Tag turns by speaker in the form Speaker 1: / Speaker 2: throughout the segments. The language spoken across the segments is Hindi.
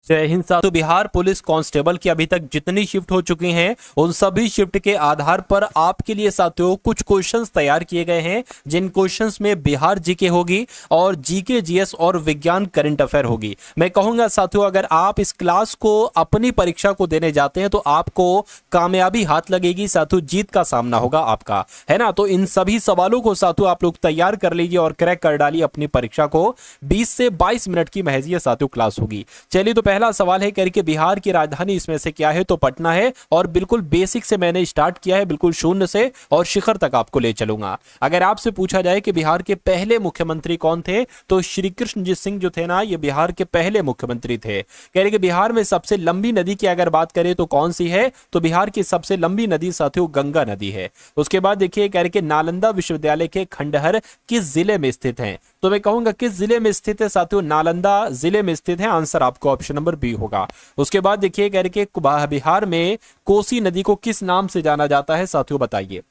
Speaker 1: जय हिंद साहब। तो बिहार पुलिस कांस्टेबल की अभी तक जितनी शिफ्ट हो चुकी हैं उन सभी शिफ्ट के आधार पर आपके लिए साथियों कुछ क्वेश्चंस तैयार किए गए हैं, जिन क्वेश्चंस में बिहार जीके होगी और जीके जीएस और विज्ञान करंट अफेयर होगी। मैं कहूंगा साथियों अगर आप इस क्लास को अपनी परीक्षा को देने जाते हैं तो आपको कामयाबी हाथ लगेगी साथियों, जीत का सामना होगा आपका, है ना। तो इन सभी सवालों को साथियों आप लोग तैयार कर लीजिए और क्रैक कर डालिए अपनी परीक्षा को। 20 से 22 मिनट की महज ये साथियों क्लास होगी। चलिए तो पहला सवाल है करके बिहार की राजधानी इसमें से क्या है, तो पटना है। और बिल्कुल बेसिक से मैंने स्टार्ट किया है, बिल्कुल शून्य से और शिखर तक आपको ले चलूंगा। अगर आपसे पूछा जाए कि बिहार के पहले मुख्यमंत्री कौन थे, तो श्री कृष्णजीत सिंह जो थे ना, ये बिहार के पहले मुख्यमंत्री थे। कह रहे कि बिहार में सबसे लंबी नदी की अगर बात करें तो कौन सी है, तो बिहार की सबसे लंबी नदी साथियों गंगा नदी है। उसके बाद देखिए कह रहे कि नालंदा विश्वविद्यालय के खंडहर किस जिले में स्थित हैं, तो मैं कहूंगा किस जिले में स्थित है साथियों, नालंदा जिले में स्थित है। आंसर आपको ऑप्शन नंबर बी होगा। उसके बाद देखिए कह रहे कि बिहार में कोसी नदी को किस नाम से जाना जाता है साथियों, बताइए।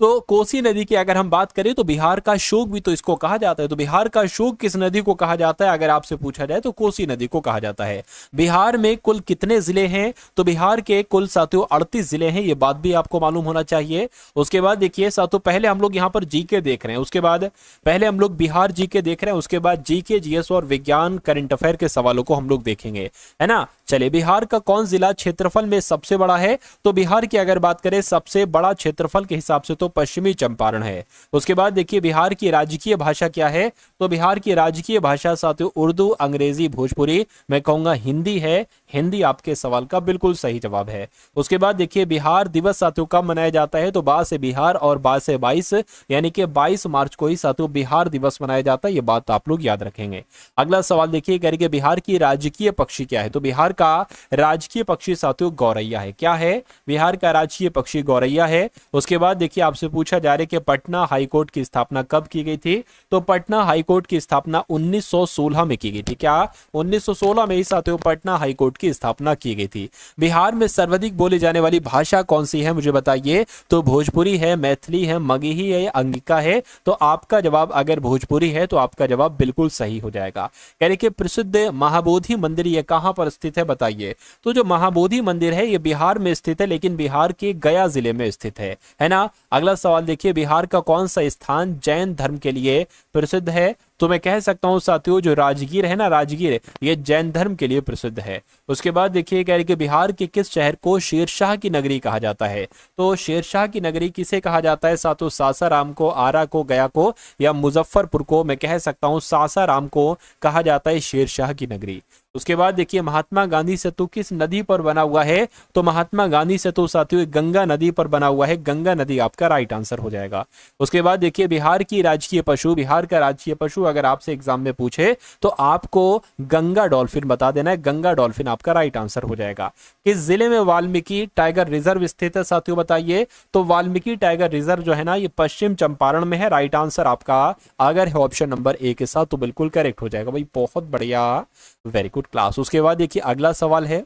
Speaker 1: तो कोसी नदी की अगर हम बात करें तो बिहार का शोक भी तो इसको कहा जाता है। तो बिहार का शोक किस नदी को कहा जाता है, अगर आपसे पूछा जाए तो कोसी नदी को कहा जाता है। बिहार में कुल कितने जिले हैं, तो बिहार के कुल साथियों 38 जिले हैं, ये बात भी आपको मालूम होना चाहिए। उसके बाद देखिए साथियों पहले हम लोग यहाँ पर जीके देख रहे हैं, उसके बाद पहले हम लोग बिहार जीके देख रहे हैं, उसके बाद जीके जीएस और विज्ञान करंट अफेयर के सवालों को हम लोग देखेंगे, है ना। चलिए बिहार का कौन जिला क्षेत्रफल में सबसे बड़ा है, तो बिहार की अगर बात करें सबसे बड़ा क्षेत्रफल के हिसाब से तो पश्चिमी चंपारण है। उसके बाद देखिए बिहार की राजकीय भाषा क्या है, तो बिहार की राजकीय भाषा साथियों उर्दू, अंग्रेजी, भोजपुरी, मैं कहूंगा हिंदी है। हिंदी आपके सवाल का बिल्कुल सही जवाब है। उसके बाद देखिए बिहार दिवस साथियों कब मनाया जाता है, तो 12 से बिहार और 12 से 22 यानी कि 22 मार्च को ही साथियों बिहार दिवस मनाया जाता है, ये बात आप लोग याद रखेंगे। अगला सवाल देखिए कह रहे कि बिहार की राजकीय पक्षी क्या है, तो बिहार का राजकीय पक्षी साथियों गौरैया है। क्या है, बिहार का राजकीय पक्षी गौरैया है। उसके बाद देखिए आपसे पूछा जा रहा है कि पटना हाईकोर्ट की स्थापना कब की गई थी, तो पटना हाईकोर्ट की स्थापना 1916 में की गई थी। क्या 1916 में ही साथियों पटना हाईकोर्ट की स्थापना की गई थी। बिहार में सर्वाधिक बोली जाने वाली भाषा कौन सी है, मुझे बताइए। तो भोजपुरी है, मैथिली है, मगही है या अंगिका है, तो आपका जवाब अगर भोजपुरी है तो आपका जवाब बिल्कुल सही हो जाएगा। कह रहे कि प्रसिद्ध महाबोधि मंदिर ये कहां पर स्थित है, बताइए। तो जो महाबोधि मंदिर है ये बिहार में स्थित है, लेकिन बिहार के गया जिले में स्थित है ना। अगला सवाल देखिए बिहार का कौन सा स्थान जैन धर्म के लिए प्रसिद्ध है, तो मैं कह सकता हूं साथियों जो राजगीर है ना, राजगीर ये जैन धर्म के लिए प्रसिद्ध है। उसके बाद देखिए कह रहे कि बिहार के किस शहर को शेरशाह की नगरी कहा जाता है, तो शेरशाह की नगरी किसे कहा जाता है साथियों, सासाराम को, आरा को, गया को या मुजफ्फरपुर को, मैं कह सकता हूं सासाराम को कहा जाता है शेरशाह की नगरी। उसके बाद देखिए महात्मा गांधी सेतु किस नदी पर बना हुआ है, तो महात्मा गांधी सेतु साथियों गंगा नदी पर बना हुआ है, गंगा नदी आपका राइट आंसर हो जाएगा। उसके बाद देखिए बिहार की राजकीय पशु, बिहार का राजकीय पशु अगर आपसे एग्जाम में पूछे तो आपको गंगा डॉल्फिन बता देना है, गंगा डॉल्फिन आपका राइट आंसर हो जाएगा। किस जिले में वाल्मीकि टाइगर रिजर्व स्थित है साथियों, बताइए। तो वाल्मीकि टाइगर रिजर्व जो है ना ये पश्चिम चंपारण में है। राइट आंसर आपका अगर है ऑप्शन नंबर ए के साथ तो बिल्कुल करेक्ट हो जाएगा भाई, बहुत बढ़िया, वेरी गुड क्लास। उसके बाद देखिए अगला सवाल है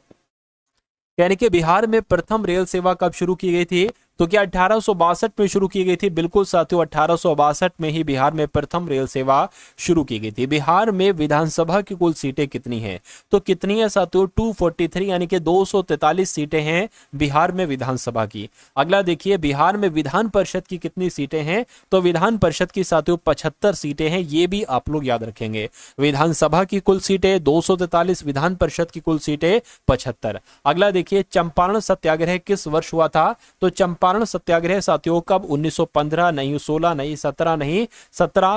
Speaker 1: यानी कि बिहार में प्रथम रेल सेवा कब शुरू की गई थी, तो क्या 1862 में शुरू की गई थी, बिल्कुल साथियों 1862 में ही बिहार में प्रथम रेल सेवा शुरू की गई थी। बिहार में विधानसभा की कुल सीटें कितनी हैं, तो कितनी है साथियों 243 यानी कि 243 सीटें हैं बिहार में विधानसभा की। अगला देखिए बिहार में विधान परिषद की कितनी सीटें हैं, तो विधान परिषद की साथियों 75 सीटें हैं, ये भी आप लोग याद रखेंगे। विधानसभा की कुल सीटें 243, विधान परिषद की कुल सीटें 75। अगला देखिए चंपारण सत्याग्रह किस वर्ष हुआ था, तो चंपारण सत्याग्रह साथियों कब, 1915 नहीं, 16 नहीं, 17 नहीं,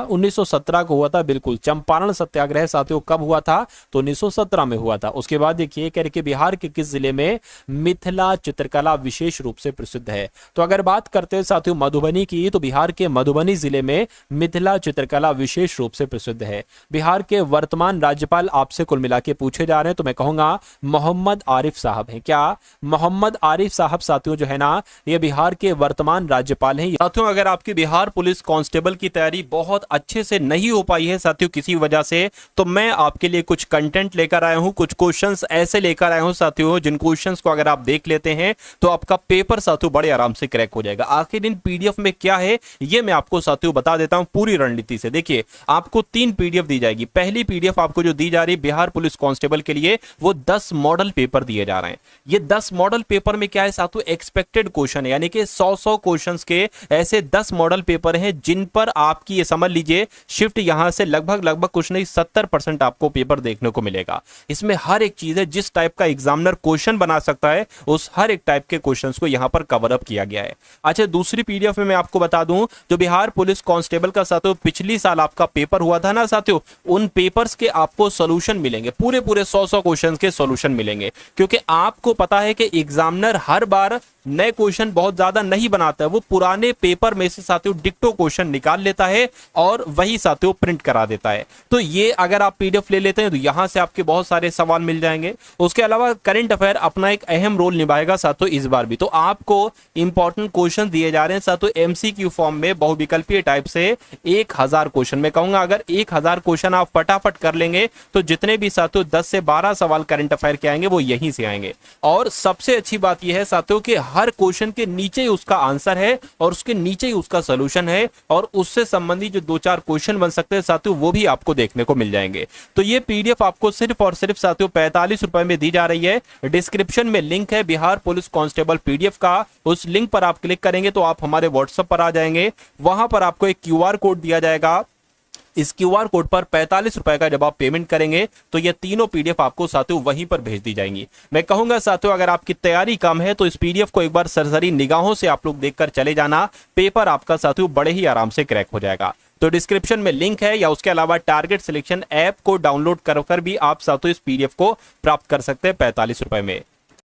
Speaker 1: 1917 को हुआ था, बिल्कुल। चंपारण सत्याग्रह साथियों कब हुआ था, तो 1917 में हुआ था। उसके बाद देखिए कह रहे कि बिहार के किस जिले में मिथिला चित्रकला विशेष रूप से प्रसिद्ध है, तो अगर बात करते हैं साथियों मधुबनी की, तो बिहार के मधुबनी जिले में मिथिला चित्रकला विशेष रूप से प्रसिद्ध है। बिहार के वर्तमान राज्यपाल आपसे कुल मिला के पूछे जा रहे हैं, तो मैं कहूंगा मोहम्मद आरिफ साहब हैं। क्या मोहम्मद आरिफ साहब साथियों जो है ना ये बिहार बिहार के वर्तमान राज्यपाल हैं। साथियों, अगर आपकी बिहार पुलिस कांस्टेबल की तैयारी बहुत अच्छे से नहीं हो पाई है साथियों किसी वजह से, तो मैं आपके लिए कुछ कंटेंट लेकर आया हूं, कुछ क्वेश्चंस ऐसे लेकर आया हूं साथियों, जिन क्वेश्चंस को अगर आप देख लेते हैं तो आपका पेपर साथियों बड़े आराम से क्रैक हो जाएगा। आखिर इन पीडीएफ में क्या है ये मैं आपको साथियों बता देता हूं पूरी रणनीति से। देखिए, आपको 3 पीडीएफ दी जाएगी। पहली पीडीएफ आपको जो दी जा रही है बिहार पुलिस कांस्टेबल के लिए, वो 10 मॉडल पेपर दिए जा रहे हैं। ये 10 मॉडल पेपर में क्या है साथियों, एक्सपेक्टेड क्वेश्चन है, यानी कि 100 क्वेश्चंस के ऐसे 10 मॉडल पेपर हैं जिन पर आपकी, ये समझ लीजिए, शिफ्ट यहां से लगभग कुछ नहीं 70% आपको पेपर देखने को मिलेगा। इसमें हर एक चीज है, जिस टाइप का एग्जामिनर क्वेश्चन बना सकता है उस हर एक टाइप के क्वेश्चंस को यहां पर कवर अप किया गया है। अच्छा, दूसरी पीडीएफ में मैं आपको बता दूं, जो बिहार पुलिस कांस्टेबल का साथियों पिछली साल आपका पेपर हुआ था ना साथियों, उन पेपर्स के आपको सॉल्यूशन मिलेंगे, पूरे 100 क्वेश्चन के सॉल्यूशन मिलेंगे। क्योंकि आपको पता है कि एग्जामिनर हर बार नए क्वेश्चन बहुत ज्यादा नहीं बनाता है, वो पुराने पेपर में से साथियों डिक्टो क्वेश्चन निकाल लेता है और वही साथियों प्रिंट करा देता है। तो ये अगर आप पीडीएफ ले लेते हैं तो यहां से आपके बहुत सारे सवाल मिल जाएंगे। उसके अलावा करंट अफेयर अपना एक अहम रोल निभाएगा साथियों इस बार भी। तो आपको इंपॉर्टेंट क्वेश्चन दिए जा रहे हैं साथियों एमसीक्यू फॉर्म में, बहुविकल्पीय टाइप से 1000 क्वेश्चन। मैं कहूंगा अगर 1000 क्वेश्चन आप फटाफट कर लेंगे तो जितने भी साथियों 10 से 12 सवाल करंट अफेयर के आएंगे वो यहीं से आएंगे। और सबसे अच्छी बात यह है साथियों कि हर क्वेश्चन के नीचे ही उसका आंसर है और उसके नीचे ही उसका सॉल्यूशन है, और उससे संबंधित जो 2-4 क्वेश्चन बन सकते हैं साथियों वो भी आपको देखने को मिल जाएंगे। तो ये पीडीएफ आपको सिर्फ और सिर्फ साथियों 45 रुपए में दी जा रही है। डिस्क्रिप्शन में लिंक है बिहार पुलिस कांस्टेबल पीडीएफ का, उस लिंक पर आप क्लिक करेंगे तो आप हमारे व्हाट्सएप पर आ जाएंगे। वहां पर आपको एक क्यूआर कोड दिया जाएगा। इस क्यूआर कोड पर 45 रुपए का जब आप पेमेंट करेंगे तो ये तीनों पीडीएफ आपको साथियों वहीं पर भेज दी जाएंगी। मैं कहूंगा साथियों अगर आपकी तैयारी कम है तो इस पीडीएफ को एक बार सरसरी निगाहों से आप लोग देखकर चले जाना, पेपर आपका साथियों बड़े ही आराम से क्रैक हो जाएगा। तो डिस्क्रिप्शन में लिंक है, या उसके अलावा टारगेट सिलेक्शन ऐप को डाउनलोड कर भी आप साथियों इस पीडीएफ को प्राप्त कर सकते हैं 45 रुपए में।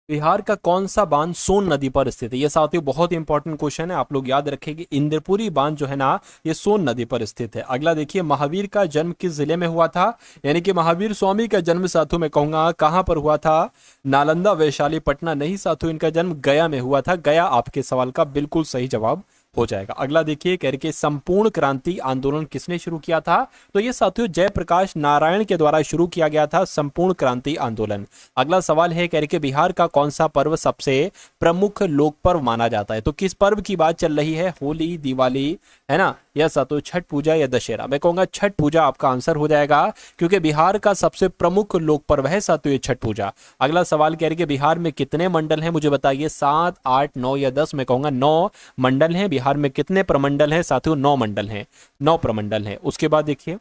Speaker 1: बिहार का कौन सा बांध सोन नदी पर स्थित है? ये साथियों बहुत इंपॉर्टेंट क्वेश्चन है, आप लोग याद रखेंगे। इंद्रपुरी बांध जो है ना ये सोन नदी पर स्थित है। अगला देखिए, महावीर का जन्म किस जिले में हुआ था? यानी कि महावीर स्वामी का जन्म साथियों मैं कहूंगा कहां पर हुआ था? नालंदा, वैशाली, पटना नहीं साथियों, इनका जन्म गया में हुआ था। गया आपके सवाल का बिल्कुल सही जवाब हो जाएगा। अगला देखिए, कह रहे संपूर्ण क्रांति आंदोलन किसने शुरू किया था? तो ये साथियों जयप्रकाश नारायण के द्वारा शुरू किया गया था संपूर्ण क्रांति आंदोलन। अगला सवाल है, कह रहे बिहार का कौन सा पर्व सबसे प्रमुख लोक पर्व माना जाता है? तो किस पर्व की बात चल रही है? होली, दिवाली, है ना, या साथियों छठ पूजा या दशहरा? मैं कहूंगा छठ पूजा आपका आंसर हो जाएगा, क्योंकि बिहार का सबसे प्रमुख लोक पर्व है साथियों ये छठ पूजा। अगला सवाल कह रहे कि बिहार में कितने मंडल हैं? मुझे बताइए, 7, 8, 9 या 10? मैं कहूंगा 9 मंडल हैं। बिहार में कितने प्रमंडल हैं साथियों? 9 मंडल हैं, 9 प्रमंडल हैं। उसके बाद देखिए,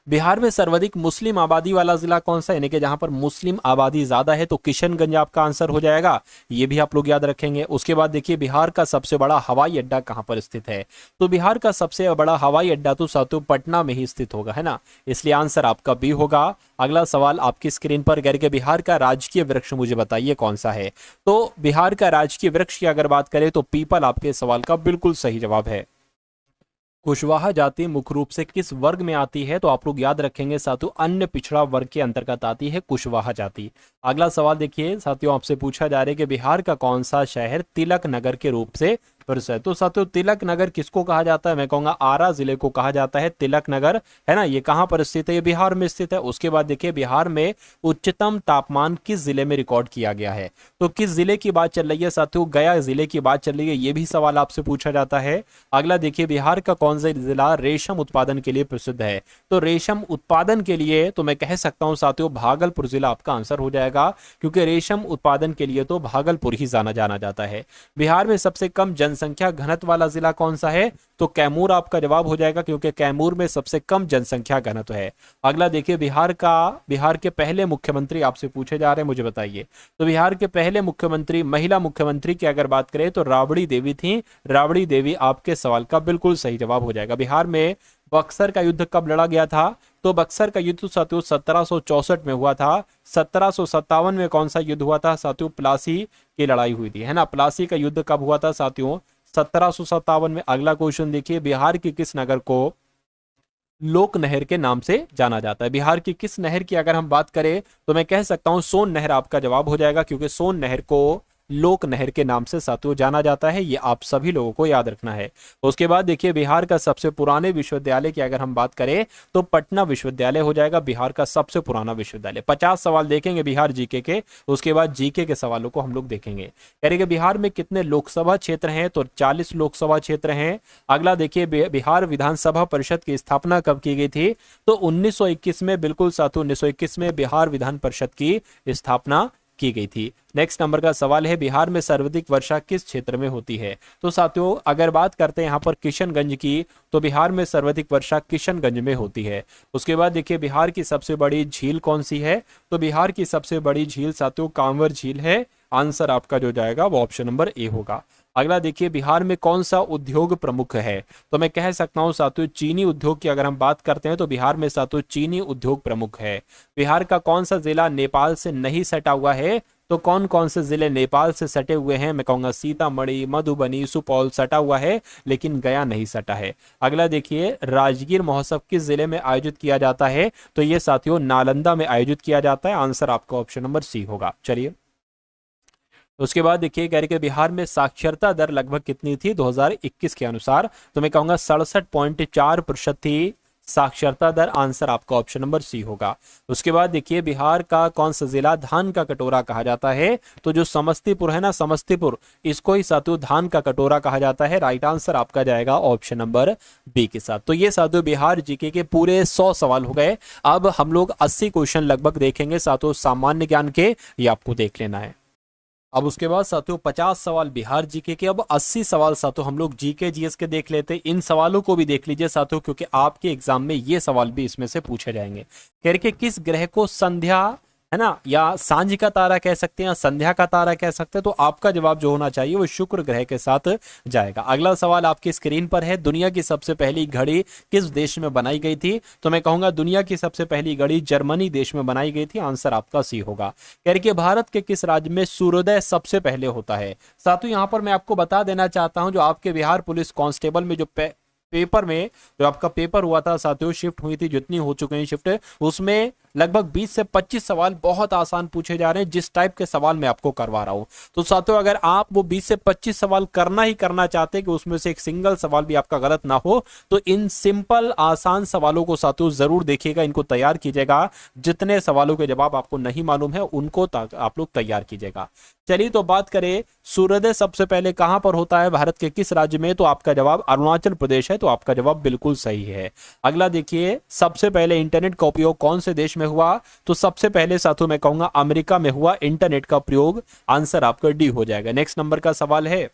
Speaker 1: बिहार में सर्वाधिक मुस्लिम आबादी वाला जिला कौन सा? यानी कि जहां पर मुस्लिम आबादी ज्यादा है, तो किशनगंज आपका आंसर हो जाएगा। ये भी आप लोग याद रखेंगे। उसके बाद देखिए, बिहार का सबसे बड़ा हवाई अड्डा कहां पर स्थित है? तो बिहार का सबसे बड़ा हवाई अड्डा तो साथियों पटना में ही स्थित होगा, है ना, इसलिए आंसर आपका बी होगा। अगला सवाल आपकी स्क्रीन पर करके बिहार का राजकीय वृक्ष मुझे बताइए कौन सा है? तो बिहार का राजकीय वृक्ष की अगर बात करें तो पीपल आपके सवाल का बिल्कुल सही जवाब है। कुशवाहा जाति मुख्य रूप से किस वर्ग में आती है? तो आप लोग याद रखेंगे साथियों अन्य पिछड़ा वर्ग के अंतर्गत आती है कुशवाहा जाति। अगला सवाल देखिए साथियों, आपसे पूछा जा रहा है कि बिहार का कौन सा शहर तिलक नगर के रूप से प्रसिद्ध है? तो साथियों तिलक नगर किसको कहा जाता है? मैं कहूंगा आरा जिले को कहा जाता है तिलक नगर, है ना। ये कहां पर स्थित है? ये बिहार में स्थित है। उसके बाद देखिए, बिहार में उच्चतम तापमान किस जिले में रिकॉर्ड किया गया है? तो किस जिले की बात चल रही है साथियों? गया जिले की बात चल रही है। ये भी सवाल आपसे पूछा जाता है। अगला देखिए, बिहार का कौन सा जिला रेशम उत्पादन के लिए प्रसिद्ध है? तो रेशम उत्पादन के लिए तो मैं कह सकता हूं साथियों भागलपुर जिला आपका आंसर हो जाएगा, क्योंकि रेशम उत्पादन के लिए तो भागलपुर ही जाना जाता है। बिहार में सबसे कम जनसंख्या घनत्व वाला जिला कौन सा है? तो कैमूर आपका जवाब हो जाएगा, क्योंकि कैमूर में सबसे कम जनसंख्या घनत्व है। अगला देखिए, बिहार के पहले मुख्यमंत्री आपसे पूछे जा रहे हैं, मुझे बताइए। तो बिहार के पहले मुख्यमंत्री, महिला मुख्यमंत्री की अगर बात करें तो राबड़ी देवी थी। राबड़ी देवी आपके सवाल का बिल्कुल सही जवाब हो जाएगा। बिहार में बक्सर का युद्ध कब लड़ा गया था? तो बक्सर का युद्ध साथियों 1764 में हुआ था। 1757 में कौन सा युद्ध हुआ था साथियों? प्लासी की लड़ाई हुई थी, है ना। प्लासी का युद्ध कब हुआ था साथियों? 1757 में। अगला क्वेश्चन देखिए, बिहार के किस नगर को लोक नहर के नाम से जाना जाता है? बिहार की किस नहर की अगर हम बात करें तो मैं कह सकता हूं सोन नहर आपका जवाब हो जाएगा, क्योंकि सोन नहर को लोक नहर के नाम से साथियों जाना जाता है। ये आप सभी लोगों को याद रखना है। उसके बाद देखिए बिहार का सबसे पुराने विश्वविद्यालय की अगर हम बात करें तो पटना विश्वविद्यालय हो जाएगा बिहार का सबसे पुराना विश्वविद्यालय। 50 सवाल देखेंगे बिहार जीके के, उसके बाद जीके के सवालों को हम लोग देखेंगे। कह रहे कि बिहार में कितने लोकसभा क्षेत्र हैं, तो 40 लोकसभा क्षेत्र हैं। अगला देखिए बिहार विधानसभा परिषद की स्थापना कब की गई थी, तो 1921 में, बिल्कुल साथियों 1921 में बिहार विधान परिषद की स्थापना की गई थी। नेक्स्ट नंबर का सवाल है बिहार में सर्वाधिक वर्षा किस क्षेत्र में होती है, तो साथियों अगर बात करते हैं यहाँ पर किशनगंज की, तो बिहार में सर्वाधिक वर्षा किशनगंज में होती है। उसके बाद देखिए बिहार की सबसे बड़ी झील कौन सी है, तो बिहार की सबसे बड़ी झील साथियों कांवर झील है। आंसर आपका जो जाएगा वो ऑप्शन नंबर ए होगा। अगला देखिए बिहार में कौन सा उद्योग प्रमुख है, तो मैं कह सकता हूं साथियों चीनी उद्योग की अगर हम बात करते हैं तो बिहार में साथियों चीनी उद्योग प्रमुख है। बिहार का कौन सा जिला नेपाल से नहीं सटा हुआ है, तो कौन कौन से जिले नेपाल से सटे हुए हैं, मैं कहूंगा सीतामढ़ी, मधुबनी, सुपौल सटा हुआ है, लेकिन गया नहीं सटा है। अगला देखिए राजगीर महोत्सव किस जिले में आयोजित किया जाता है, तो ये साथियों नालंदा में आयोजित किया जाता है। आंसर आपका ऑप्शन नंबर सी होगा। चलिए उसके बाद देखिए कह रहे कि बिहार में साक्षरता दर लगभग कितनी थी 2021 के अनुसार, तो मैं कहूंगा 67.4% थी साक्षरता दर। आंसर आपका ऑप्शन नंबर सी होगा। उसके बाद देखिए बिहार का कौन सा जिला धान का कटोरा कहा जाता है, तो जो समस्तीपुर है ना, समस्तीपुर, इसको ही साथियों धान का कटोरा कहा जाता है। राइट आंसर आपका जाएगा ऑप्शन नंबर बी के साथ। तो ये साथियों बिहार जीके के पूरे 100 सवाल हो गए। अब हम लोग 80 क्वेश्चन लगभग देखेंगे साथियों सामान्य ज्ञान के, ये आपको देख लेना है। अब उसके बाद साथियों 50 सवाल बिहार जीके के, अब 80 सवाल साथियों हम लोग जीके जीएस के देख लेते हैं। इन सवालों को भी देख लीजिए साथियों, क्योंकि आपके एग्जाम में ये सवाल भी इसमें से पूछे जाएंगे। कह रहे किस ग्रह को संध्या है ना, या सांझ का तारा कह सकते हैं, या संध्या का तारा कह सकते हैं, तो आपका जवाब जो होना चाहिए वो शुक्र ग्रह के साथ जाएगा। अगला सवाल आपकी स्क्रीन पर है, दुनिया की सबसे पहली घड़ी किस देश में बनाई गई थी, तो मैं कहूंगा दुनिया की सबसे पहली घड़ी जर्मनी देश में बनाई गई थी। आंसर आपका सी होगा। कह रही भारत के किस राज्य में सूर्योदय सबसे पहले होता है, साथियों यहां पर मैं आपको बता देना चाहता हूं, जो आपके बिहार पुलिस कांस्टेबल में जो पेपर में जो आपका पेपर हुआ था साथियों, शिफ्ट हुई थी, जितनी हो चुके हैं शिफ्ट, उसमें लगभग 20 से 25 सवाल बहुत आसान पूछे जा रहे हैं, जिस टाइप के सवाल मैं आपको करवा रहा हूं। तो साथियों अगर आप वो 20 से 25 सवाल करना ही करना चाहते हैं कि उसमें से एक सिंगल सवाल भी आपका गलत ना हो, तो इन सिंपल आसान सवालों को साथियों जरूर देखिएगा, इनको तैयार कीजिएगा। जितने सवालों के जवाब आपको नहीं मालूम है उनको आप लोग तैयार कीजिएगा। चलिए तो बात करें सूर्योदय सबसे पहले कहां पर होता है भारत के किस राज्य में, तो आपका जवाब अरुणाचल प्रदेश है, तो आपका जवाब बिल्कुल सही है। अगला देखिए सबसे पहले इंटरनेट का उपयोग कौन से देश में हुआ, तो सबसे पहले साथियों मैं कहूंगा अमेरिका में हुआ इंटरनेट का प्रयोग। आंसर आपका डी हो जाएगा। नेक्स्ट नंबर का सवाल है,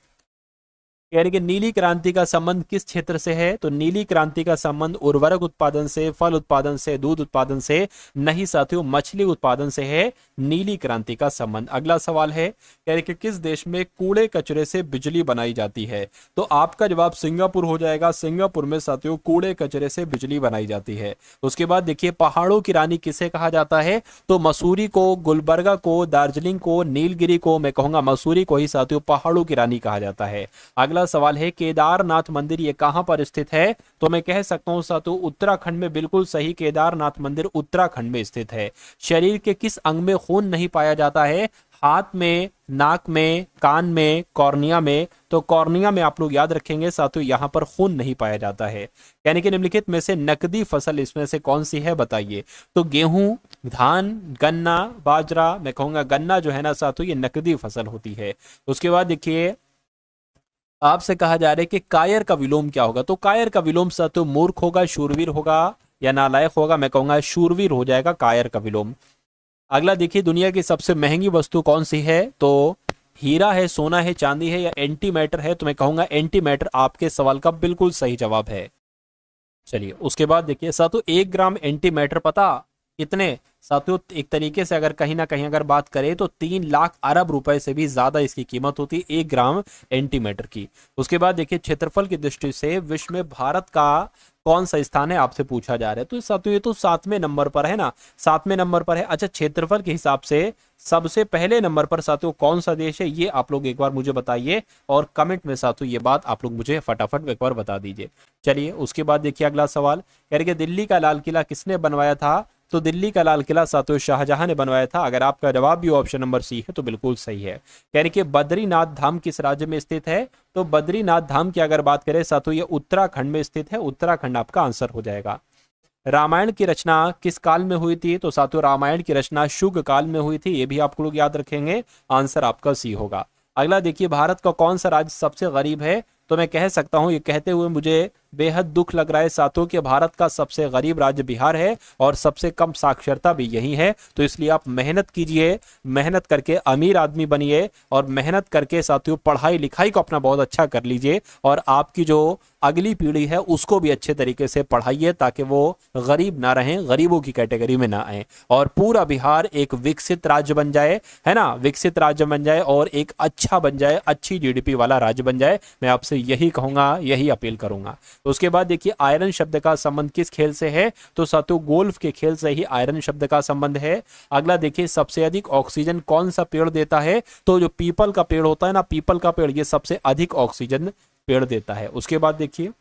Speaker 1: कह रहे कि नीली क्रांति का संबंध किस क्षेत्र से है, तो नीली क्रांति का संबंध उर्वरक उत्पादन से, फल उत्पादन से, दूध उत्पादन से नहीं साथियों, मछली उत्पादन से है नीली क्रांति का संबंध। अगला सवाल है, कह रहे कि किस देश में कूड़े कचरे से बिजली बनाई जाती है, तो आपका जवाब सिंगापुर हो जाएगा। सिंगापुर में साथियों कूड़े कचरे से बिजली बनाई जाती है। उसके बाद देखिए पहाड़ों की रानी किसे कहा जाता है, तो मसूरी को, गुलबर्गा को, दार्जिलिंग को, नीलगिरी को, मैं कहूंगा मसूरी को ही साथियों पहाड़ों की रानी कहा जाता है। अगला सवाल है केदारनाथ मंदिर ये कहां पर स्थित है, तो मैं कह सकता हूं साथियों उत्तराखंड में। बिल्कुल सही, केदारनाथ मंदिर उत्तराखंड में स्थित है। शरीर के किस अंग में खून नहीं पाया जाता है, हाथ में, नाक में, कान में, कॉर्निया में, तो कॉर्निया में आप लोग याद रखेंगे साथियों यहां पर खून नहीं पाया जाता है। यानी कि निम्नलिखित में से नकदी फसल इसमें से कौन सी है बताइए, तो गेहूं, धान, गन्ना, बाजरा, मैं कहूंगा गन्ना जो है ना साथियों ये नकदी फसल होती है। उसके बाद देखिए आपसे कहा जा रहा है कि कायर का विलोम क्या होगा, तो कायर का विलोम साथियों मूर्ख होगा, शूरवीर होगा या नालायक होगा, मैं कहूंगा शूरवीर हो जाएगा कायर का विलोम। अगला देखिए दुनिया की सबसे महंगी वस्तु कौन सी है, तो हीरा है, सोना है, चांदी है या एंटी मैटर है, तो मैं कहूंगा एंटी मैटर आपके सवाल का बिल्कुल सही जवाब है। चलिए उसके बाद देखिए साथियों 1 ग्राम एंटी मैटर पता कितने, साथियों एक तरीके से अगर कहीं ना कहीं अगर बात करें तो 3 लाख अरब रुपए से भी ज्यादा इसकी कीमत होती है 1 ग्राम एंटीमेटर की। उसके बाद देखिए क्षेत्रफल की दृष्टि से विश्व में भारत का कौन सा स्थान है आपसे पूछा जा रहा है, तो साथियों ये तो 7वें नंबर पर है ना, 7वें नंबर पर है। अच्छा क्षेत्रफल के हिसाब से सबसे पहले नंबर पर साथियों कौन सा देश है, ये आप लोग एक बार मुझे बताइए और कमेंट में साथियों ये बात आप लोग मुझे फटाफट एक बार बता दीजिए। चलिए उसके बाद देखिए अगला सवाल कह रहे कि दिल्ली का लाल किला किसने बनवाया था, तो दिल्ली का लाल किला साथियों शाहजहां ने बनवाया था। अगर आपका जवाब भी ऑप्शन नंबर सी है तो बिल्कुल सही है। कह रहे कि बद्रीनाथ धाम किस राज्य में स्थित है, तो बद्रीनाथ धाम की अगर बात करें साथियों ये उत्तराखंड में स्थित है, उत्तराखंड आपका आंसर हो जाएगा। रामायण की रचना किस काल में हुई थी, तो साथियों रामायण की रचना शुग काल में हुई थी, ये भी आप लोग याद रखेंगे, आंसर आपका सी होगा। अगला देखिए भारत का कौन सा राज्य सबसे गरीब है, तो मैं कह सकता हूं ये कहते हुए मुझे बेहद दुख लग रहा है साथियों कि भारत का सबसे गरीब राज्य बिहार है और सबसे कम साक्षरता भी यही है। तो इसलिए आप मेहनत कीजिए, मेहनत करके अमीर आदमी बनिए और मेहनत करके साथियों पढ़ाई लिखाई को अपना बहुत अच्छा कर लीजिए और आपकी जो अगली पीढ़ी है उसको भी अच्छे तरीके से पढ़ाइए ताकि वो गरीब ना रहें, गरीबों की कैटेगरी में ना आए और पूरा बिहार एक विकसित राज्य बन जाए, है ना, विकसित राज्य बन जाए और एक अच्छा बन जाए, अच्छी जीडीपी वाला राज्य बन जाए। मैं आपसे यही कहूंगा, यही अपील करूंगा। उसके बाद देखिए आयरन शब्द का संबंध किस खेल से है, तो साथियों गोल्फ के खेल से ही आयरन शब्द का संबंध है। अगला देखिए सबसे अधिक ऑक्सीजन कौन सा पेड़ देता है, तो जो पीपल का पेड़ होता है ना, पीपल का पेड़ ये सबसे अधिक ऑक्सीजन पेड़ देता है। उसके बाद देखिए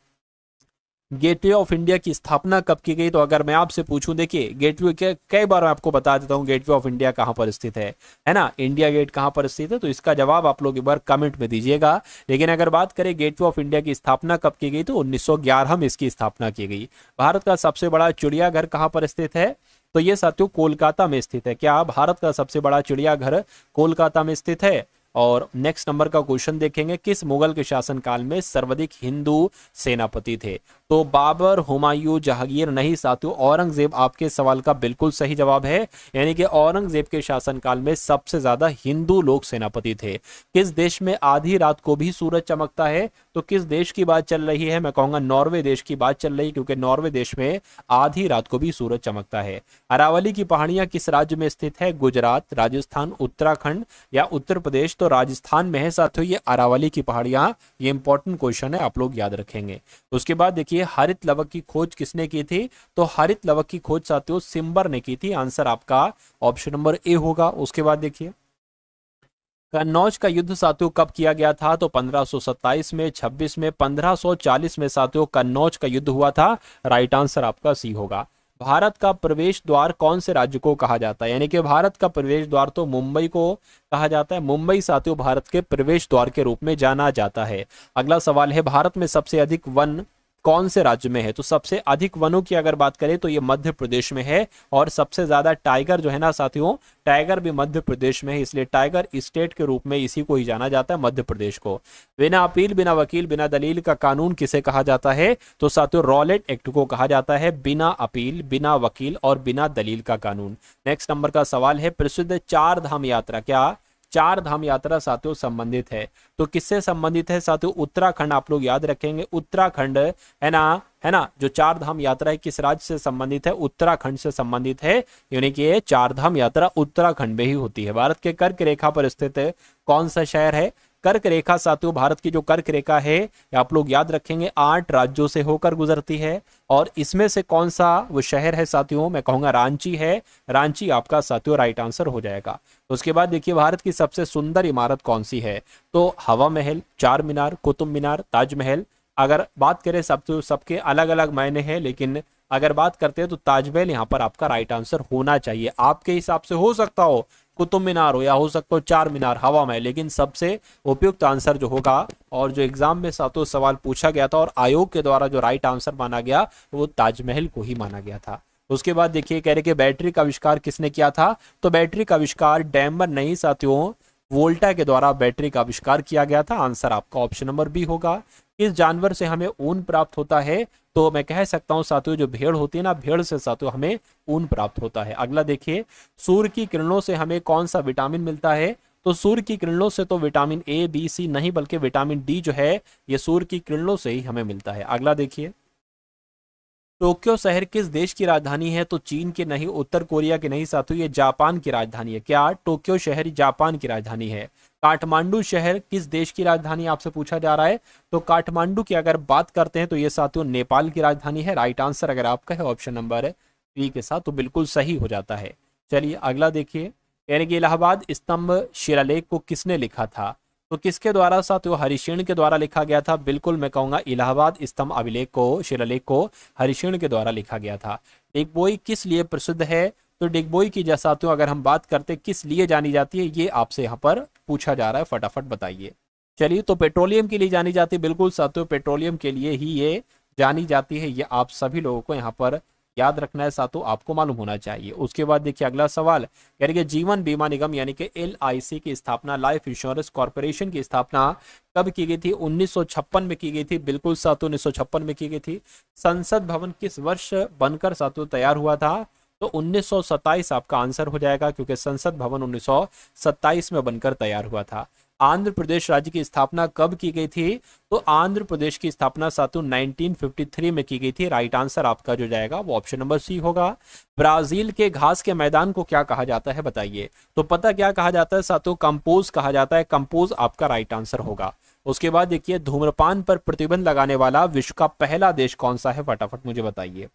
Speaker 1: गेटवे ऑफ इंडिया की स्थापना कब की गई, तो अगर मैं आपसे पूछूं देखिए गेटवे के कई बार मैं आपको बता देता हूं गेटवे ऑफ इंडिया कहां पर स्थित है ना, इंडिया गेट कहां पर स्थित है, तो इसका जवाब आप लोग एक बार कमेंट में दीजिएगा। लेकिन अगर बात करें गेटवे ऑफ इंडिया की स्थापना कब की गई, तो 1911 में इसकी स्थापना की गई। भारत का सबसे बड़ा चिड़ियाघर कहां पर स्थित है, तो ये साथियों कोलकाता में स्थित है। क्या भारत का सबसे बड़ा चिड़ियाघर कोलकाता में स्थित है। और नेक्स्ट नंबर का क्वेश्चन देखेंगे किस मुगल के शासनकाल में सर्वाधिक हिंदू सेनापति थे, तो बाबर, हुमायूं, जहांगीर नहीं साथियों औरंगजेब आपके सवाल का बिल्कुल सही जवाब है। यानी कि औरंगजेब के शासनकाल में सबसे ज्यादा हिंदू लोग सेनापति थे। किस देश में आधी रात को भी सूरज चमकता है, तो किस देश की बात चल रही है, मैं कहूंगा नॉर्वे देश की बात चल रही है क्योंकि नॉर्वे देश में आधी रात को भी सूरज चमकता है। अरावली की पहाड़ियां किस राज्य में स्थित है, गुजरात, राजस्थान, उत्तराखंड या उत्तर प्रदेश, तो राजस्थान में है साथियों ये अरावली की पहाड़ियां। ये इंपॉर्टेंट क्वेश्चन है, आप लोग याद रखेंगे। उसके बाद देखिए हरित लवक की खोज किसने की थी, तो हरित लवक की खोज साथियों सिम्बर ने की थी, आंसर आपका ऑप्शन नंबर ए होगा। उसके बाद देखिए कन्नौज का युद्ध साथियों कब किया गया था, तो 1527 में, 26 में, 1540 में साथियों कन्नौज का युद्ध हुआ था, राइट आंसर आपका सी होगा। भारत का प्रवेश द्वार कौन से राज्य को कहा जाता है, यानी कि भारत का प्रवेश द्वार तो मुंबई को कहा जाता है। मुंबई साथियों भारत के प्रवेश द्वार के रूप में जाना जाता है। अगला सवाल है भारत में सबसे अधिक वन कौन से राज्य में है, तो सबसे अधिक वनों की अगर बात करें तो ये मध्य प्रदेश में है और सबसे ज्यादा टाइगर जो है ना साथियों, टाइगर भी मध्य प्रदेश में है, इसलिए टाइगर स्टेट के रूप में इसी को ही जाना जाता है, मध्य प्रदेश को। बिना अपील, बिना वकील, बिना दलील का कानून किसे कहा जाता है, तो साथियों रॉलेट एक्ट को कहा जाता है, बिना अपील, बिना वकील और बिना दलील का कानून। नेक्स्ट नंबर का सवाल है प्रसिद्ध चार धाम यात्रा, क्या चार धाम यात्रा साथियों संबंधित है, तो किससे संबंधित है साथियों, उत्तराखंड, आप लोग याद रखेंगे उत्तराखंड है ना, जो चार धाम यात्रा है किस राज्य से संबंधित है, उत्तराखंड से संबंधित है। यानी कि ये चार धाम यात्रा उत्तराखंड में ही होती है। भारत के कर्क रेखा पर स्थित कौन सा शहर है, कर्क रेखा साथियों भारत की जो कर्क रेखा है आप लोग याद रखेंगे 8 राज्यों से होकर गुजरती है और इसमें से कौन सा वो शहर है साथियों, मैं कहूंगा रांची है, रांची आपका साथियों राइट आंसर हो जाएगा। उसके बाद देखिए भारत की सबसे सुंदर इमारत कौन सी है, तो हवा महल, चार मीनार, कुतुब मीनार, ताजमहल। अगर बात करें सबके अलग अलग मायने हैं, लेकिन अगर बात करते हैं तो ताजमहल यहाँ पर आपका राइट आंसर होना चाहिए। आपके हिसाब से हो सकता हो कुतुब मीनार हो या हो सकता हो चार मीनार, हवा महल, लेकिन सबसे उपयुक्त आंसर जो होगा और जो एग्जाम में सातों सवाल पूछा गया था और आयोग के द्वारा जो राइट आंसर माना गया वो ताजमहल को ही माना गया था। उसके बाद देखिए कह रहे कि बैटरी का आविष्कार किसने किया था, तो बैटरी का आविष्कार डैम्बर नहीं साथियों वोल्टा के द्वारा बैटरी का आविष्कार किया गया था, आंसर आपका ऑप्शन नंबर बी होगा। किस जानवर से हमें ऊन प्राप्त होता है, तो मैं कह सकता हूं साथियों जो भेड़ होती है ना, भेड़ से साथियों हमें ऊन प्राप्त होता है। अगला देखिए सूर्य की किरणों से हमें कौन सा विटामिन मिलता है, तो सूर्य की किरणों से तो विटामिन ए, बी, सी नहीं बल्कि विटामिन डी जो है ये सूर्य की किरणों से ही हमें मिलता है। अगला देखिए टोक्यो शहर किस देश की राजधानी है, तो चीन की नहीं, उत्तर कोरिया की नहीं साथियों ये जापान की राजधानी है। क्या टोक्यो शहर जापान की राजधानी है। काठमांडू शहर किस देश की राजधानी आपसे पूछा जा रहा है, तो काठमांडू की अगर बात करते हैं तो ये साथियों नेपाल की राजधानी है। राइट आंसर अगर आपका है ऑप्शन नंबर बी के साथ तो बिल्कुल सही हो जाता है। चलिए अगला देखिए यानी कि इलाहाबाद स्तंभ शिलालेख को किसने लिखा था? तो किसके द्वारा साथियों? हरिशेन के द्वारा लिखा गया था। बिल्कुल मैं कहूंगा इलाहाबाद स्तंभ अभिलेख को, शिलालेख को हरिशेन के द्वारा लिखा गया था। डिगबोई किस लिए प्रसिद्ध है? तो डिगबोई की साथियों अगर हम बात करते किस लिए जानी जाती है, ये आपसे यहाँ पर पूछा जा रहा है, फटाफट बताइए। चलिए, तो पेट्रोलियम के लिए जानी जाती है। बिल्कुल साथियों, पेट्रोलियम के लिए ही ये जानी जाती है। ये आप सभी लोगों को यहाँ पर याद रखना है साथियों, आपको मालूम होना चाहिए। उसके बाद देखिए अगला सवाल, यानी कि जीवन बीमा निगम यानी कि LIC की स्थापना, लाइफ इंश्योरेंस कॉर्पोरेशन की स्थापना कब की गई थी? 1956 में की गई थी। बिल्कुल साथियों, 1956 में की गई थी। संसद भवन किस वर्ष बनकर साथियों तैयार हुआ था? तो 1927 आपका आंसर हो जाएगा, क्योंकि संसद भवन 1927 में बनकर तैयार हुआ था। आंध्र प्रदेश राज्य की स्थापना कब की गई थी? तो आंध्र प्रदेश की स्थापना साथियों 1953 में की गई थी। राइट आंसर आपका जो जाएगा वो ऑप्शन नंबर सी होगा। ब्राजील के घास के मैदान को क्या कहा जाता है बताइए? तो पता क्या कहा जाता है साथियों? कंपोज कहा जाता है। कंपोज आपका राइट आंसर होगा। उसके बाद देखिए, धूम्रपान पर प्रतिबंध लगाने वाला विश्व का पहला देश कौन सा है? फटाफट मुझे बताइए।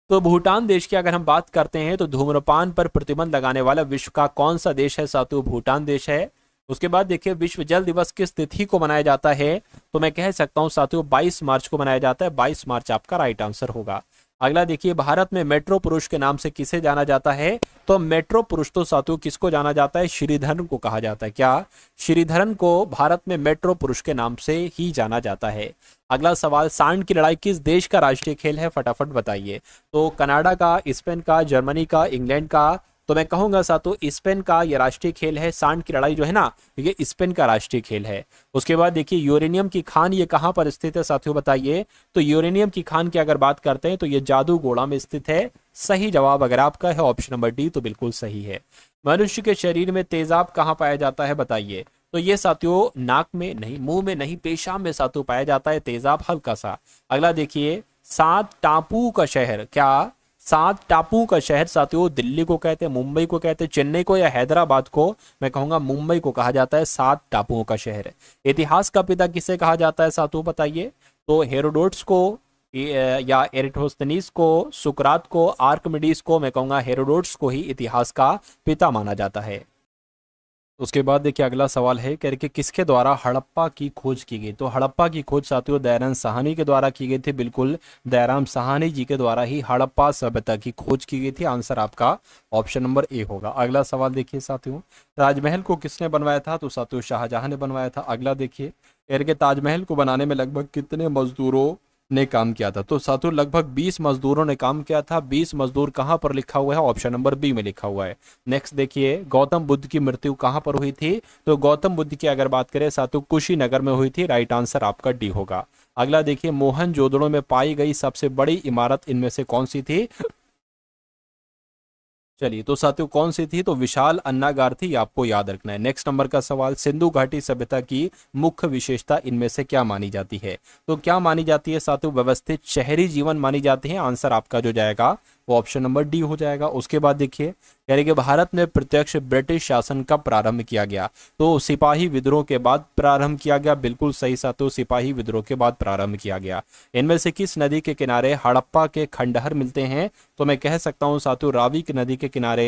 Speaker 1: तो भूटान देश की अगर हम बात करते हैं तो धूम्रपान पर प्रतिबंध लगाने वाला विश्व का कौन सा देश है साथियों? भूटान देश है। उसके बाद देखिए, विश्व जल दिवस किस तिथि को मनाया जाता है? तो मैं कह सकता हूं साथियों 22 मार्च को मनाया जाता है। 22 मार्च आपका राइट आंसर होगा। अगला देखिए, भारत में मेट्रो पुरुष के नाम से किसे जाना जाता है? तो मेट्रो पुरुष तो साथियों किसको जाना जाता है? श्रीधरन को कहा जाता है। क्या? श्रीधरन को भारत में मेट्रो पुरुष के नाम से ही जाना जाता है। अगला सवाल, सांड की लड़ाई किस देश का राष्ट्रीय खेल है? फटाफट बताइए। तो कनाडा का, स्पेन का, जर्मनी का, इंग्लैंड का? तो मैं कहूंगा साथियों स्पेन का ये राष्ट्रीय खेल है। सांड की लड़ाई जो है ना, ये स्पेन का राष्ट्रीय खेल है। उसके बाद देखिए, यूरेनियम की खान ये कहां पर स्थित है साथियों बताइए? तो यूरेनियम की खान की अगर बात करते हैं तो ये जादूगोड़ा में स्थित है। सही जवाब अगर आपका है ऑप्शन नंबर डी, तो बिल्कुल सही है। मनुष्य के शरीर में तेजाब कहाँ पाया जाता है बताइए? तो ये साथियों नाक में नहीं, मुंह में नहीं, पेशाब में साथियों पाया जाता है तेजाब, हल्का सा। अगला देखिए, 7 टापू का शहर, क्या 7 टापू का शहर साथियों दिल्ली को कहते हैं, मुंबई को कहते हैं, चेन्नई को या हैदराबाद को? मैं कहूंगा मुंबई को कहा जाता है 7 टापुओं का शहर। इतिहास का पिता किसे कहा जाता है साथियों बताइए? तो हेरोडोट्स को या एरिस्टोथेनीस को, सुकरात को, आर्किमिडीज को? मैं कहूंगा हेरोडोट्स को ही इतिहास का पिता माना जाता है। उसके बाद देखिए अगला सवाल है, कह रहे कि किसके द्वारा हड़प्पा की खोज की गई? तो हड़प्पा की खोज साथियों दयाराम साहनी के द्वारा की गई थी। बिल्कुल दयाराम साहनी जी के द्वारा ही हड़प्पा सभ्यता की खोज की गई थी। आंसर आपका ऑप्शन नंबर ए होगा। अगला सवाल देखिए साथियों, ताजमहल को किसने बनवाया था? तो साथियों शाहजहां ने बनवाया था। अगला देखिए, कह रहे कि ताजमहल को बनाने में लगभग कितने मजदूरों ने काम किया था? तो साथियों लगभग 20 मजदूरों ने काम किया था। 20 मजदूर कहां पर लिखा हुआ है? ऑप्शन नंबर बी में लिखा हुआ है। नेक्स्ट देखिए, गौतम बुद्ध की मृत्यु कहां पर हुई थी? तो गौतम बुद्ध की अगर बात करें साथियों कुशीनगर में हुई थी। राइट आंसर आपका डी होगा। अगला देखिए, मोहनजोदड़ो में पाई गई सबसे बड़ी इमारत इनमें से कौन सी थी? चलिए, तो साथियों कौन सी थी? तो विशाल अन्नागार थी, आपको याद रखना है। नेक्स्ट नंबर का सवाल, सिंधु घाटी सभ्यता की मुख्य विशेषता इनमें से क्या मानी जाती है? तो क्या मानी जाती है साथियों? व्यवस्थित शहरी जीवन मानी जाती है। आंसर आपका जो जाएगा वो ऑप्शन नंबर डी हो जाएगा। उसके बाद देखिए, कह रहे कि भारत में प्रत्यक्ष ब्रिटिश शासन कब प्रारंभ किया गया? तो सिपाही विद्रोह के बाद प्रारंभ किया गया। बिल्कुल सही साथियों, सिपाही विद्रोह के बाद प्रारंभ किया गया। इनमें से किस नदी के किनारे हड़प्पा के खंडहर मिलते हैं? तो मैं कह सकता हूं साथियों रावी की नदी के किनारे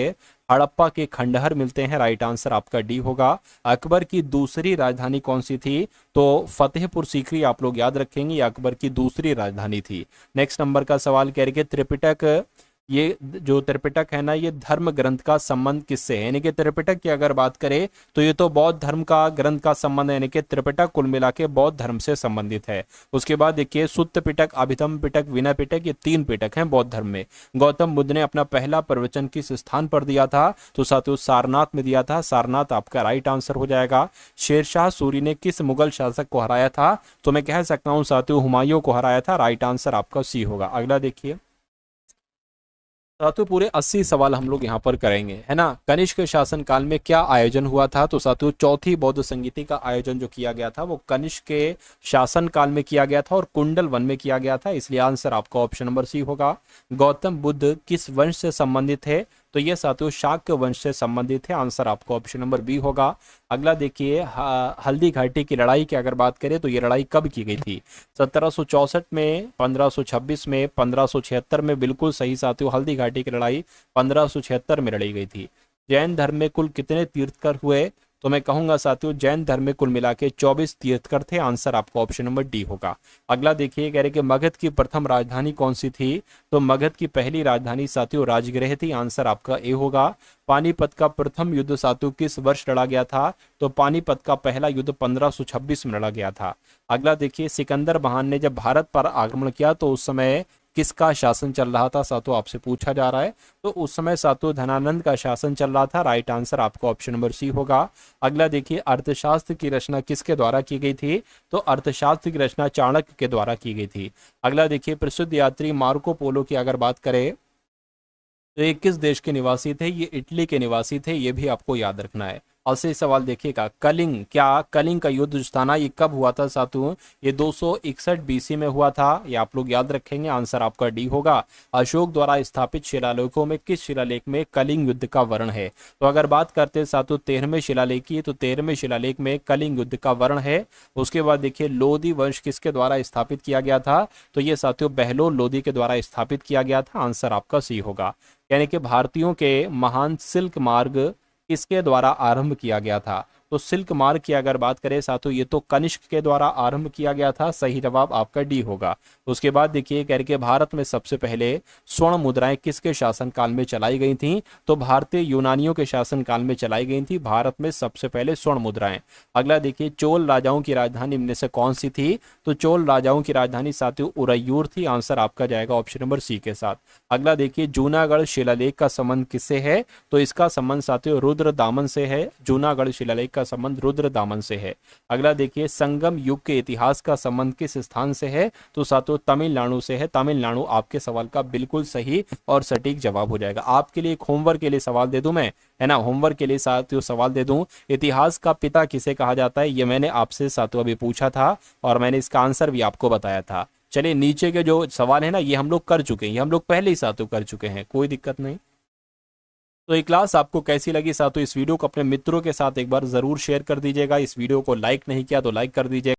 Speaker 1: हड़प्पा के खंडहर मिलते हैं। राइट आंसर आपका डी होगा। अकबर की दूसरी राजधानी कौन सी थी? तो फतेहपुर सीकरी आप लोग याद रखेंगे, ये अकबर की दूसरी राजधानी थी। नेक्स्ट नंबर का सवाल कह रहे कि त्रिपिटक, ये जो त्रिपिटक है ना, ये धर्म ग्रंथ का संबंध किससे है? यानी कि त्रिपिटक की अगर बात करें तो ये तो बौद्ध धर्म का ग्रंथ का संबंध है, यानी कि त्रिपिटक कुल मिला के बौद्ध धर्म से संबंधित है। उसके बाद देखिए, सुत्त पिटक, अभिधम पिटक, विनय पिटक, ये 3 पिटक हैं बौद्ध धर्म में। गौतम बुद्ध ने अपना पहला प्रवचन किस स्थान पर दिया था? तो साथियों सारनाथ में दिया था। सारनाथ आपका राइट आंसर हो जाएगा। शेरशाह सूरी ने किस मुगल शासक को हराया था? तो मैं कह सकता हूं साथियों हुमायूं को हराया था। राइट आंसर आपका सी होगा। अगला देखिए साथियों, पूरे 80 सवाल हम लोग यहाँ पर करेंगे, है ना। कनिष्क शासन काल में क्या आयोजन हुआ था? तो साथियों चौथी बौद्ध संगीति का आयोजन जो किया गया था वो कनिष्क के शासन काल में किया गया था और कुंडल वन में किया गया था। इसलिए आंसर आपका ऑप्शन नंबर सी होगा। गौतम बुद्ध किस वंश से संबंधित है? तो ये साथियों शाक्य वंश से संबंधित है। आंसर आपका ऑप्शन नंबर बी होगा। अगला देखिए, हल्दी घाटी की लड़ाई की अगर बात करें तो ये लड़ाई कब की गई थी? 1764 में, 1526 में, 1576 में? बिल्कुल सही साथियों, हल्दी घाटी की लड़ाई 1576 में लड़ी गई थी। जैन धर्म में कुल कितने तीर्थकर हुए? तो मैं कहूंगा साथियों जैन धर्म में कुल मिला के 24 तीर्थकर थे। आंसर आपका ऑप्शन नंबर डी होगा। अगला देखिए, कह रहे कि मगध की प्रथम राजधानी कौन सी थी? तो मगध की पहली राजधानी साथियों राजगृह थी। आंसर आपका ए होगा। पानीपत का प्रथम युद्ध साथियों किस वर्ष लड़ा गया था? तो पानीपत का पहला युद्ध 1526 में लड़ा गया था। अगला देखिए, सिकंदर महान ने जब भारत पर आक्रमण किया तो उस समय किसका शासन चल रहा था? साथियों आपसे पूछा जा रहा है। तो उस समय साथियों धनानंद का शासन चल रहा था। राइट आंसर आपका ऑप्शन नंबर सी होगा। अगला देखिए, अर्थशास्त्र की रचना किसके द्वारा की गई थी? तो अर्थशास्त्र की रचना चाणक्य के द्वारा की गई थी। अगला देखिए, प्रसिद्ध यात्री मार्को पोलो की अगर बात करें तो ये किस देश के निवासी थे? ये इटली के निवासी थे। ये भी आपको याद रखना है। और से सवाल देखिएगा, कलिंग, क्या कलिंग का युद्ध जो था ना ये कब हुआ था साथियों? ये 261 बीसी में हुआ था। ये आप लोग याद रखेंगे। आंसर आपका डी होगा। अशोक द्वारा स्थापित शिलालेखों में किस शिलालेख में कलिंग युद्ध का वर्णन है? तो अगर बात करते हैं साथियों 13वें शिलालेख की, तो 13वें शिलालेख में कलिंग युद्ध का वर्णन है। उसके बाद देखिए, लोधी वंश किसके द्वारा स्थापित किया गया था? तो ये साथियों बहलोल लोधी के द्वारा स्थापित किया गया था। आंसर आपका सी होगा। यानी कि भारतीयों के महान सिल्क मार्ग किसके द्वारा आरंभ किया गया था? तो सिल्क मार्ग की अगर बात करें साथियों ये तो कनिष्क के द्वारा आरंभ किया गया था। सही जवाब आपका डी होगा। उसके बाद देखिए, कह रहे कि भारत में सबसे पहले स्वर्ण मुद्राएं किसके शासनकाल में चलाई गई थी? तो भारतीय यूनानियों के शासनकाल में चलाई गई थी भारत में सबसे पहले स्वर्ण मुद्राएं। अगला देखिए, चोल राजाओं की राजधानी इनमें से कौन सी थी? तो चोल राजाओं की राजधानी साथियों उरैयूर थी। आंसर आपका जाएगा ऑप्शन नंबर सी के साथ। अगला देखिए, जूनागढ़ शिलालेख का संबंध किससे है? तो इसका संबंध साथियों रुद्र दामन से है। जूनागढ़ शिलालेख का संबंध रुद्र दामन से है। अगला देखिए, संगम युग के इतिहास का संबंध किस स्थान से है? तो साथियों तमिलनाडु से है। तमिलनाडु आपके सवाल का बिल्कुल सही और सटीक जवाब हो जाएगा। आपके लिए एक होमवर्क के लिए सवाल दे दूं मैं, है ना, होमवर्क के लिए साथियों सवाल दे दूं, इतिहास का पिता किसे कहा जाता है? ये मैंने आपसे साथियों अभी पूछा था और मैंने इसका आंसर भी आपको बताया था। चलिए, नीचे के जो सवाल है ना ये हम लोग कर चुके हैं, ये हम लोग पहले ही साथियों कर चुके हैं, कोई दिक्कत नहीं। तो ये क्लास आपको कैसी लगी साथियों? इस वीडियो को अपने मित्रों के साथ एक बार जरूर शेयर कर दीजिएगा। इस वीडियो को लाइक नहीं किया तो लाइक कर दीजिएगा।